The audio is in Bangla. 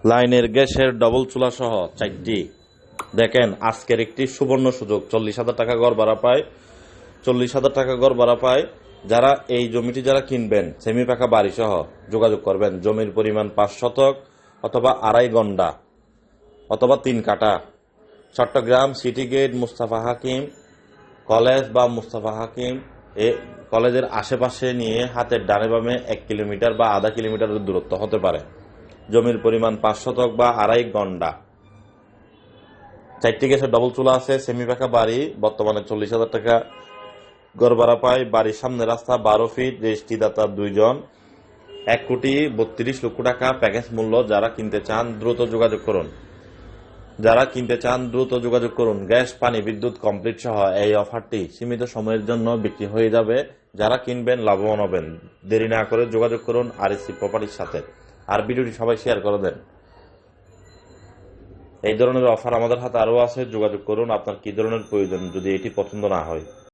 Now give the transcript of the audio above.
লাইনের গ্যাসের ডবল চুলা সহ 4টি। দেখেন আজকের একটি সুবর্ণ সুযোগ, 40,000 টাকা গড় ভাড়া পায়। 40,000 টাকা গড় ভাড়া পায় যারা এই জমিটি যারা কিনবেন, সেমি পাকা বাড়ি সহ যোগাযোগ করবেন। জমির পরিমাণ 5 শতক অথবা 2.5 গন্ডা অথবা 3 কাঠা। চট্টগ্রাম সিটি গেট, মুস্তাফা হাকিম কলেজ বা মুস্তাফা হাকিম এ কলেজের আশেপাশে নিয়ে হাতের ডানে বামে 1 কিলোমিটার বা আধা কিলোমিটারের দূরত্ব হতে পারে। জমির পরিমাণ 5 শতক বা 2.5 গন্ডা। 4টি গ্যাসের ডবল চুলা আছে, সেমি পাকা বাড়ি, বর্তমানে 40,000 টাকা গড় ভাড়া পায়। বাড়ির সামনে রাস্তা 12 ফিট, রেজিস্ট্রিদাতা 2 জন। 1,32,00,000 টাকা প্যাকেজ মূল্য। যারা কিনতে চান দ্রুত যোগাযোগ করুন। গ্যাস, পানি, বিদ্যুৎ কমপ্লিট সহ এই অফারটি সীমিত সময়ের জন্য বিক্রি হয়ে যাবে। যারা কিনবেন লাভবান হবেন। দেরি না করে যোগাযোগ করুন আরএসসি প্রপার্টির সাথে। আর ভিডিওটি সবাই শেয়ার করে দেন। এই ধরনের অফার আমাদের হাতে আরও আছে, যোগাযোগ করুন আপনার কি ধরনের প্রয়োজন যদি এটি পছন্দ না হয়।